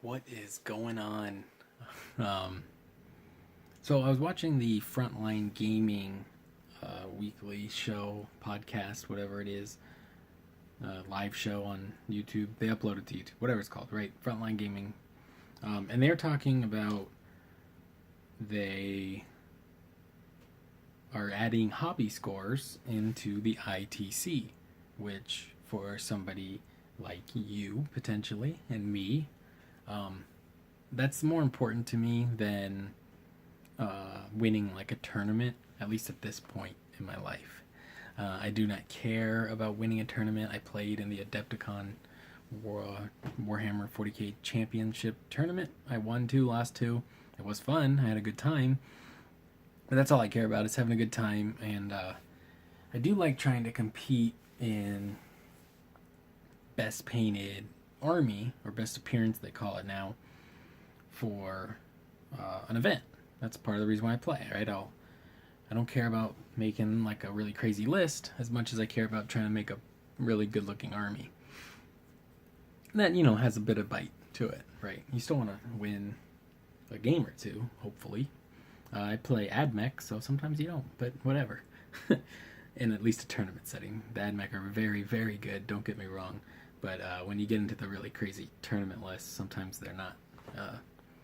What is going on? Um, so I was watching the Frontline Gaming weekly show, podcast, whatever it is, live show on YouTube. They upload it to YouTube, whatever it's called, right? Frontline Gaming. And they're talking about they are adding hobby scores into the ITC, which for somebody like you, potentially, and me, um, that's more important to me than winning like a tournament, at least at this point in my life. I do not care about winning a tournament. I played in the Adepticon Warhammer 40k Championship tournament. I won two, lost two. It was fun. I had a good time. But that's all I care about is having a good time. And I do like trying to compete in best painted army, or best appearance they call it now, for an event. That's part of the reason why I play, right? I don't care about making like a really crazy list as much as I care about trying to make a really good looking army that has a bit of bite to it, right? You still want to win a game or two, hopefully. I play AdMech, so sometimes you don't, but whatever. In at least a tournament setting, the AdMech are very, very good. Don't get me wrong, but when you get into the really crazy tournament lists, sometimes they're not.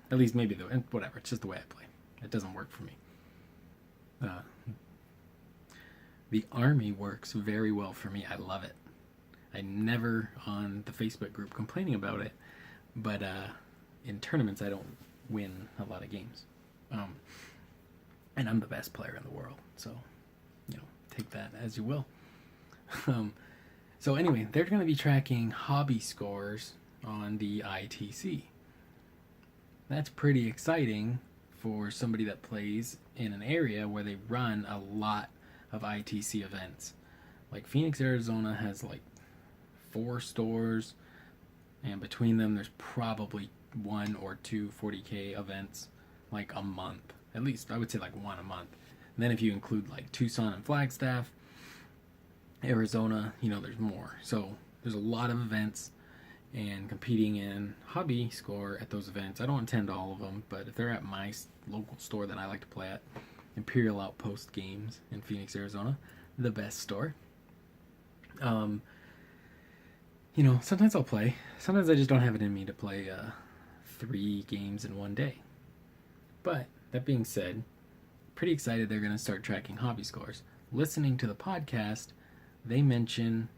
At least maybe though, and whatever. It's just the way I play. It doesn't work for me. Uh, the army works very well for me. I love it. I'm never on the Facebook group complaining about it, but in tournaments I don't win a lot of games, and I'm the best player in the world. So, take that as you will. So anyway, they're going to be tracking hobby scores on the ITC. That's pretty exciting for somebody that plays in an area where they run a lot of ITC events. Like Phoenix, Arizona has like 4 stores, and between them there's probably 1 or 2 40k events like a month. At least I would say like 1 a month. And then if you include like Tucson and Flagstaff, Arizona, there's more. So there's a lot of events, and competing in hobby score at those events. I don't attend all of them, but if they're at my local store that I like to play at, Imperial Outpost Games in Phoenix, Arizona, the best store. Sometimes I'll play. Sometimes I just don't have it in me to play 3 games in one day. But that being said, pretty excited they're going to start tracking hobby scores. Listening to the podcast, they mention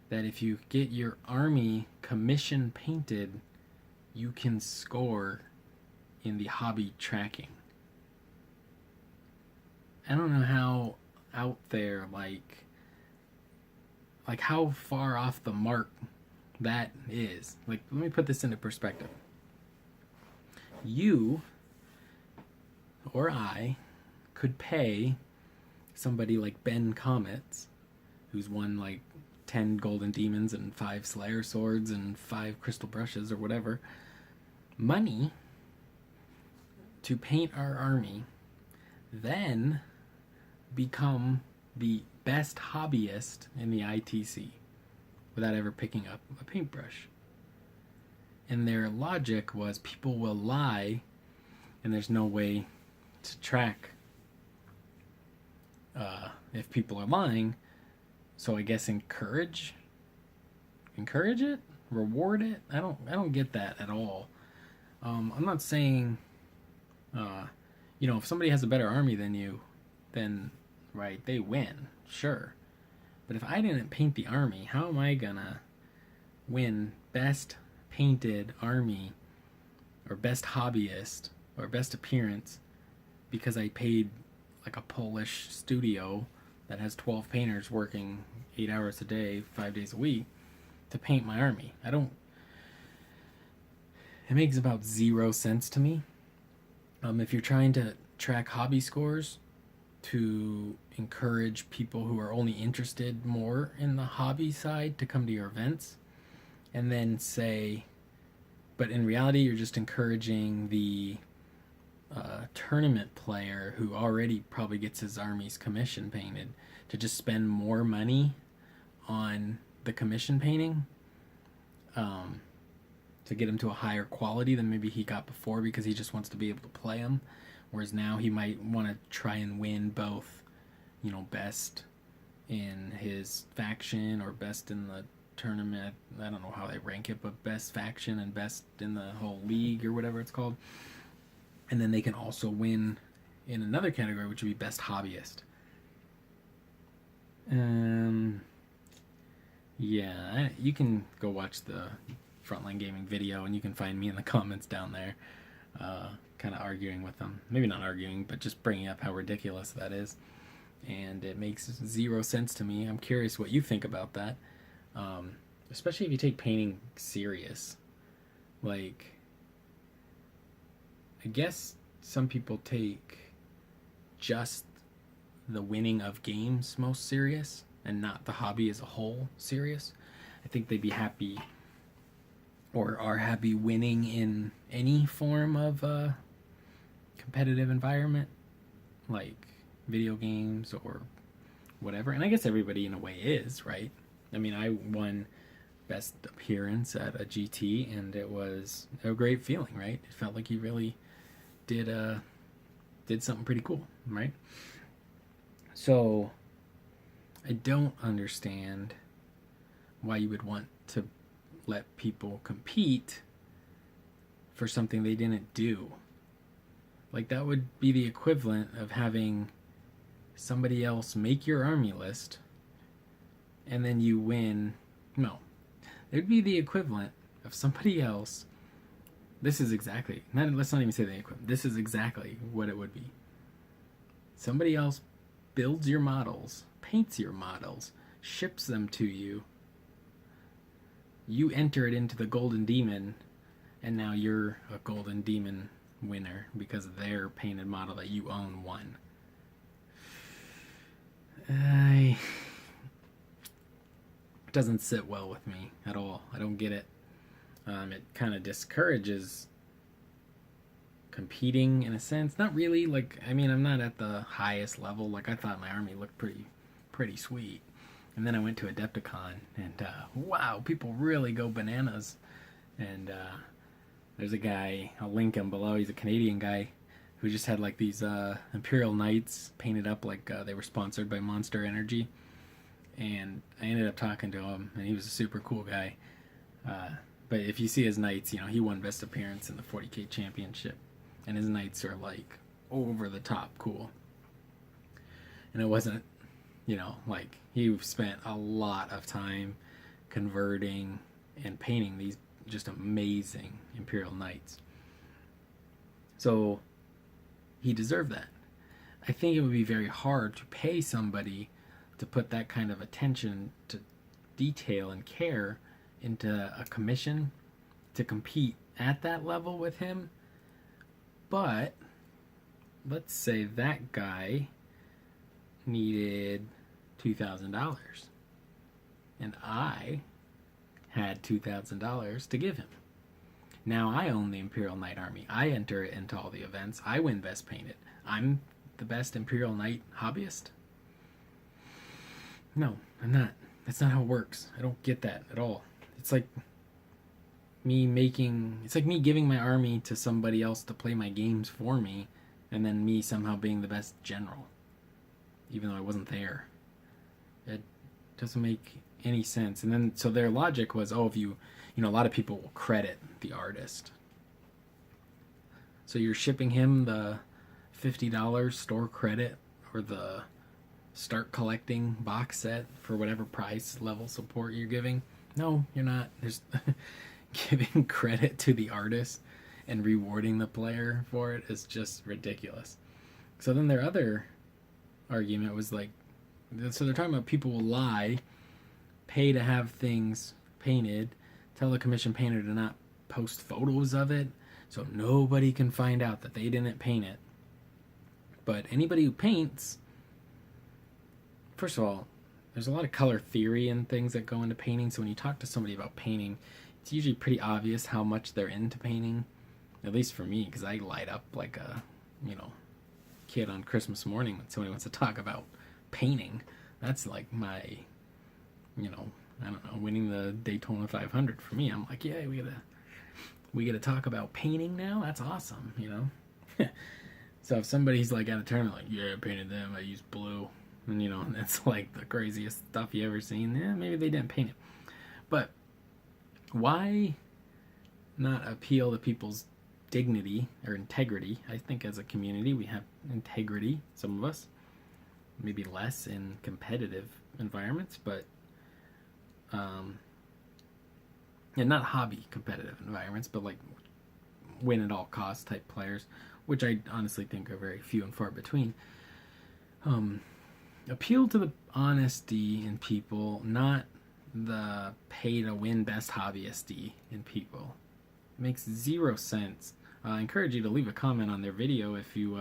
that if you get your army commission painted, you can score in the hobby tracking. I don't know how out there, like how far off the mark that is. Like, let me put this into perspective. You or I could pay somebody like Ben Comets, who's won like 10 golden demons and 5 slayer swords and 5 crystal brushes or whatever, money to paint our army, then become the best hobbyist in the ITC without ever picking up a paintbrush. And their logic was people will lie, and there's no way to track if people are lying. So I guess encourage it, reward it. I don't get that at all. I'm not saying, if somebody has a better army than you, then right, they win, sure. But if I didn't paint the army, how am I gonna win best painted army, or best hobbyist, or best appearance, because I paid like a Polish studio that has 12 painters working 8 hours a day, 5 days a week to paint my army? It makes about 0 sense to me. If you're trying to track hobby scores to encourage people who are only interested more in the hobby side to come to your events, and then say, but in reality you're just encouraging the tournament player who already probably gets his armies commission painted to just spend more money on the commission painting, to to get him to a higher quality than maybe he got before, because he just wants to be able to play them. Whereas now he might want to try and win both, best in his faction or best in the tournament. I don't know how they rank it, but best faction and best in the whole league or whatever it's called. And then they can also win in another category, which would be best hobbyist. Yeah, you can go watch the Frontline Gaming video, and you can find me in the comments down there, kind of arguing with them. Maybe not arguing, but just bringing up how ridiculous that is. And it makes zero sense to me. I'm curious what you think about that, especially if you take painting serious. Like, I guess some people take just the winning of games most serious and not the hobby as a whole serious. I think they'd be happy, or are happy, winning in any form of competitive environment, like video games or whatever. And I guess everybody in a way is, right? I mean, I won best appearance at a GT, and it was a great feeling, right? It felt like you really did something pretty cool, right? So I don't understand why you would want to let people compete for something they didn't do. Like, that would be the equivalent of having somebody else make your army list and then you win. No, it would be the equivalent of somebody else. Let's not even say the equivalent. This is exactly what it would be. Somebody else builds your models, paints your models, ships them to you. You enter it into the Golden Demon, and now you're a Golden Demon winner because their painted model that you own won. It doesn't sit well with me at all. I don't get it. It kind of discourages competing in a sense. Not really. Like, I mean, I'm not at the highest level. Like, I thought my army looked pretty sweet. And then I went to Adepticon, and wow, people really go bananas. And there's a guy, I'll link him below, he's a Canadian guy, who just had like these Imperial Knights painted up like they were sponsored by Monster Energy. And I ended up talking to him, and he was a super cool guy. But if you see his Knights, he won best appearance in the 40K championship. And his Knights are like over the top cool. And it wasn't, like, he spent a lot of time converting and painting these just amazing Imperial Knights. So he deserved that. I think it would be very hard to pay somebody to put that kind of attention to detail and care into a commission to compete at that level with him. But let's say that guy needed $2,000 and I had $2,000 to give him. Now I own the Imperial Knight army. I enter it into all the events. I win best painted. I'm the best Imperial Knight hobbyist. No, I'm not. That's not how it works. I don't get that at all. It's like me giving my army to somebody else to play my games for me, and then me somehow being the best general, even though I wasn't there. It doesn't make any sense. And then, so their logic was, if you a lot of people will credit the artist. So you're shipping him the $50 store credit or the start collecting box set for whatever price level support you're giving. No, you're not. There's giving credit to the artist and rewarding the player for it is just ridiculous. So then their other argument was like, so they're talking about people will lie, pay to have things painted, tell the commission painter to not post photos of it so nobody can find out that they didn't paint it. But anybody who paints, first of all, there's a lot of color theory and things that go into painting. So when you talk to somebody about painting, it's usually pretty obvious how much they're into painting. At least for me, because I light up like a, kid on Christmas morning when somebody wants to talk about painting. That's like my, I don't know, winning the Daytona 500 for me. I'm like, yeah, we gotta we get to talk about painting now. That's awesome, you know. So if somebody's like at a tournament, like, yeah, I painted them, I used blue, and you know, that's like the craziest stuff you ever seen. Yeah, maybe they didn't paint it, but why not appeal to people's dignity or integrity? I think as a community we have integrity, some of us, maybe less in competitive environments, but and not hobby competitive environments, but like win at all costs type players, which I honestly think are very few and far between. Appeal to the honesty in people, not the pay to win best hobbyist in people. It makes zero sense. I encourage you to leave a comment on their video if you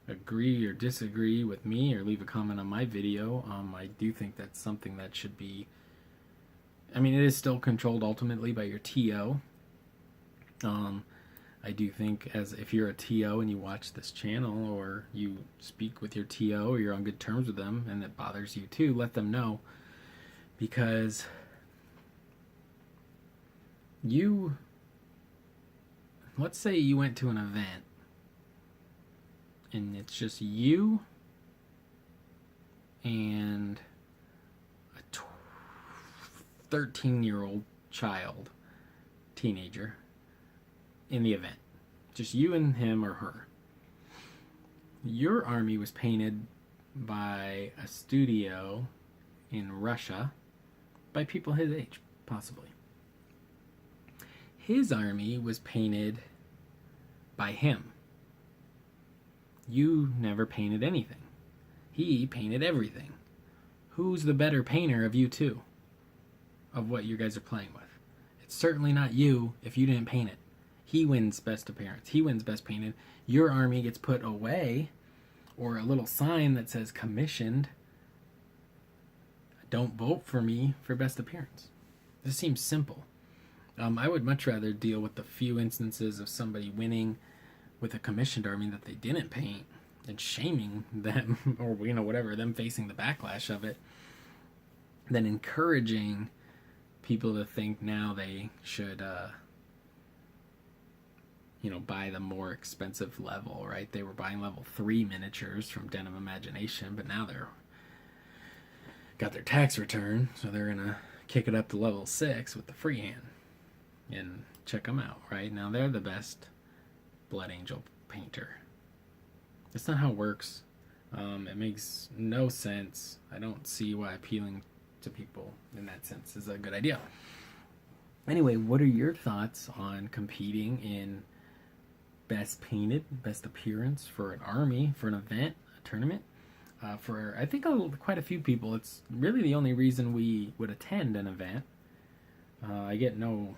agree or disagree with me, or leave a comment on my video. I do think that's something that should be, I mean, it is still controlled ultimately by your TO. I do think, as if you're a TO and you watch this channel, or you speak with your TO, or you're on good terms with them and it bothers you too, let them know. Because let's say you went to an event and it's just you and a 13-year-old child, teenager, in the event. Just you and him or her. Your army was painted by a studio in Russia by people his age, possibly. His army was painted by him. You never painted anything. He painted everything. Who's the better painter of you two? Of what you guys are playing with? It's certainly not you if you didn't paint it. He wins best appearance. He wins best painted. Your army gets put away, or a little sign that says commissioned. Don't vote for me for best appearance. This seems simple. I would much rather deal with the few instances of somebody winning with a commissioned army that they didn't paint and shaming them, or you know, whatever, them facing the backlash of it, than encouraging people to think now they should buy the more expensive level, right? They were buying level 3 miniatures from Den of Imagination, but now they're got their tax return, so they're gonna kick it up to level 6 with the freehand and check them out, right? Now they're the best Blood Angel painter. That's not how it works. It makes no sense. I don't see why appealing to people in that sense is a good idea. Anyway, what are your thoughts on competing in best painted, best appearance for an army, for an event, a tournament? For, I think, quite a few people, it's really the only reason we would attend an event. I do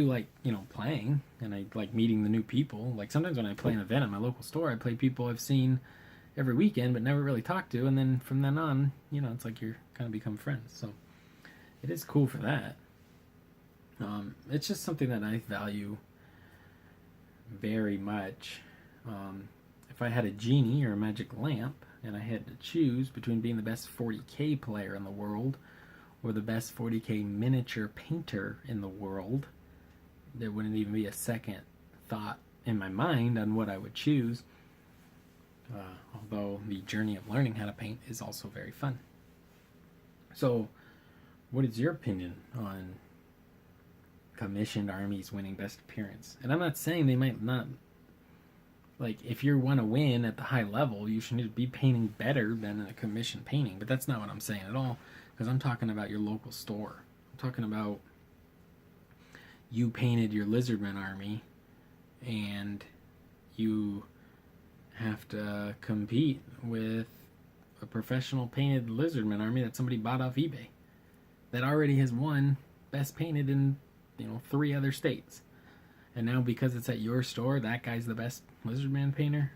like, playing, and I like meeting the new people. Like, sometimes when I play an event at my local store, I play people I've seen every weekend but never really talked to, and then from then on, it's like you're kind of become friends. So it is cool for that. It's just something that I value very much. If I had a genie or a magic lamp and I had to choose between being the best 40k player in the world or the best 40k miniature painter in the world, there wouldn't even be a second thought in my mind on what I would choose. Although the journey of learning how to paint is also very fun. So, what is your opinion on commissioned armies winning best appearance? And I'm not saying they might not, like, if you want to win at the high level, you should be painting better than a commissioned painting, but that's not what I'm saying at all, because I'm talking about your local store. I'm talking about you painted your Lizardman army and you have to compete with a professional painted Lizardman army that somebody bought off eBay that already has won best painted in 3 other states, and now because it's at your store, that guy's the best Lizardman painter.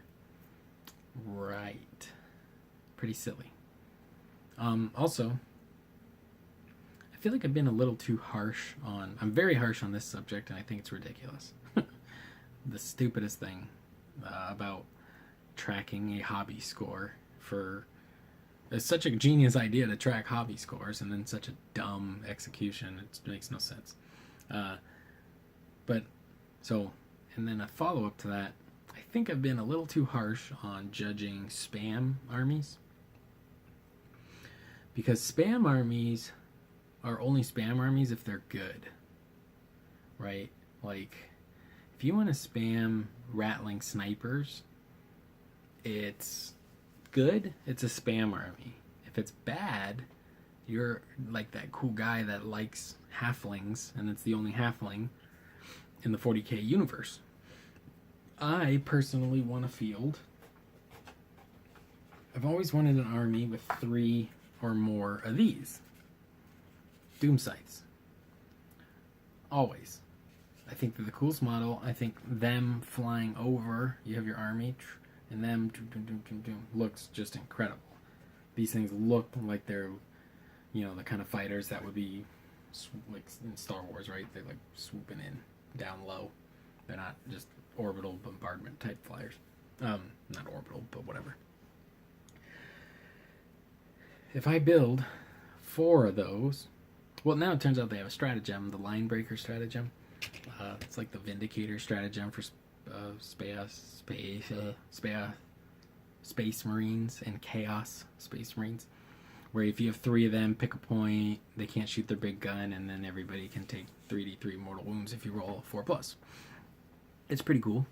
Right. Pretty silly. Also, I feel like I've been a little too harsh on, I'm very harsh on this subject, and I think it's ridiculous. The stupidest thing about tracking a hobby score it's such a genius idea to track hobby scores, and then such a dumb execution. It makes no sense. But, so, and then a follow-up to that, I think I've been a little too harsh on judging spam armies. Because spam armies are only spam armies if they're good. Right? Like, if you want to spam rattling snipers, it's good, it's a spam army. If it's bad, you're like that cool guy that likes halflings, and it's the only halfling in the 40k universe. I personally want a field. I've always wanted an army with 3 or more of these doom sights. Always. I think they're the coolest model. I think them flying over, you have your army, and them looks just incredible. These things look like they're, you know, the kind of fighters that would be like in Star Wars, right? They're like swooping in down low. They're not just orbital bombardment type flyers. Not orbital, but whatever. If I build 4 of those, well, now it turns out they have a stratagem, the line breaker stratagem. It's like the Vindicator stratagem for Space Marines and Chaos Space Marines, where if you have 3 of them, pick a point, they can't shoot their big gun, and then everybody can take 3d3 mortal wounds if you roll 4+. It's pretty cool.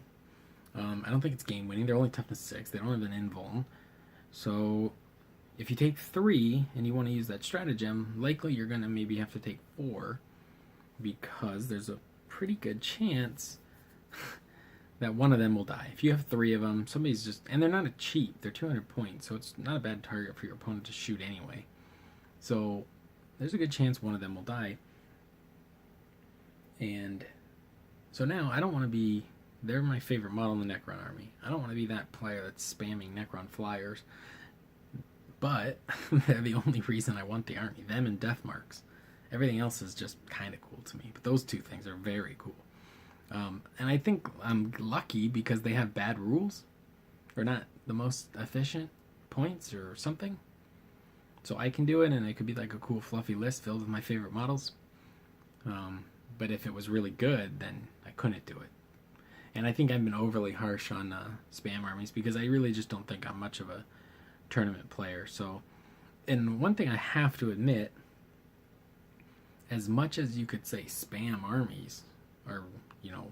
I don't think it's game winning. They're only toughness 6. They don't have an invuln. So if you take 3 and you want to use that stratagem, likely you're going to maybe have to take 4, because there's a pretty good chance that one of them will die. If you have 3 of them, somebody's just... And they're not a cheap. They're 200 points, so it's not a bad target for your opponent to shoot anyway. So there's a good chance one of them will die. And so now I don't want to be... They're my favorite model in the Necron army. I don't want to be that player that's spamming Necron flyers. But they're the only reason I want the army. Them and death marks. Everything else is just kind of cool to me. But those 2 things are very cool. And I think I'm lucky because they have bad rules. Or not the most efficient points or something. So I can do it, and it could be like a cool fluffy list filled with my favorite models. But if it was really good, then I couldn't do it. And I think I've been overly harsh on spam armies because I really just don't think I'm much of a tournament player. So, and one thing I have to admit, as much as you could say spam armies are, you know,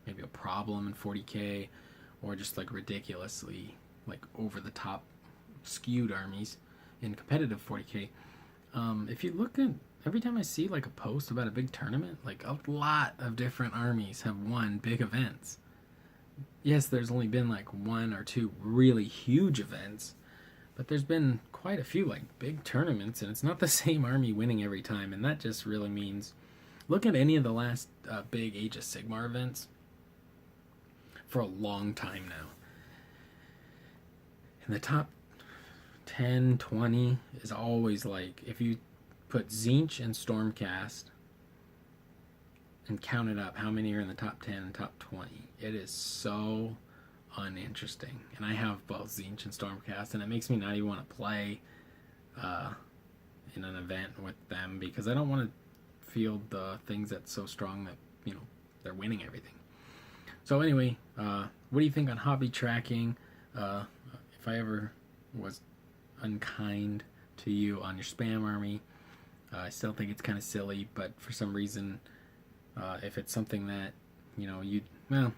maybe a problem in 40k, or just like ridiculously like over the top skewed armies in competitive 40k, if you look at every time I see like a post about a big tournament, like a lot of different armies have won big events. Yes, there's only been like 1 or 2 really huge events, but there's been quite a few like big tournaments, and it's not the same army winning every time. And that just really means, look at any of the last big Age of Sigmar events for a long time now. And the top 10, 20 is always like, if you put Tzeentch and Stormcast and count it up, how many are in the top 10 and top 20? It is so uninteresting. And I have both Tzeentch and Stormcast, and it makes me not even want to play in an event with them, because I don't want to field the things that's so strong that, you know, they're winning everything. So anyway, what do you think on hobby tracking? If I ever was unkind to you on your spam army, I still think it's kind of silly, but for some reason, if it's something that, you know, well,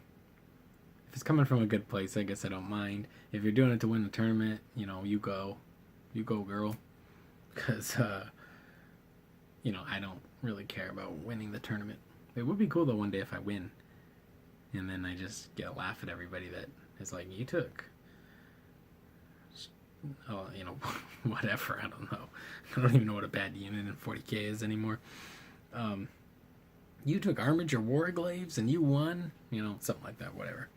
if it's coming from a good place, I guess I don't mind. If you're doing it to win the tournament, you know, you go girl, because, you know, I don't really care about winning the tournament. It would be cool though one day if I win, and then I just get a laugh at everybody that is like, you took, oh, you know, whatever, I don't know. I don't even know what a bad unit in 40k is anymore. You took Armiger Warglaves and you won, you know, something like that, whatever.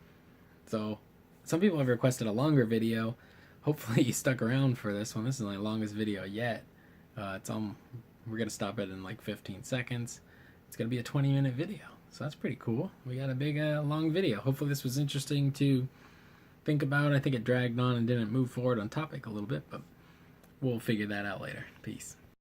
So, some people have requested a longer video. Hopefully you stuck around for this one. This is my longest video yet. We're going to stop it in like 15 seconds. It's going to be a 20-minute video. So that's pretty cool. We got a big, long video. Hopefully this was interesting to think about. I think it dragged on and didn't move forward on topic a little bit, but we'll figure that out later. Peace.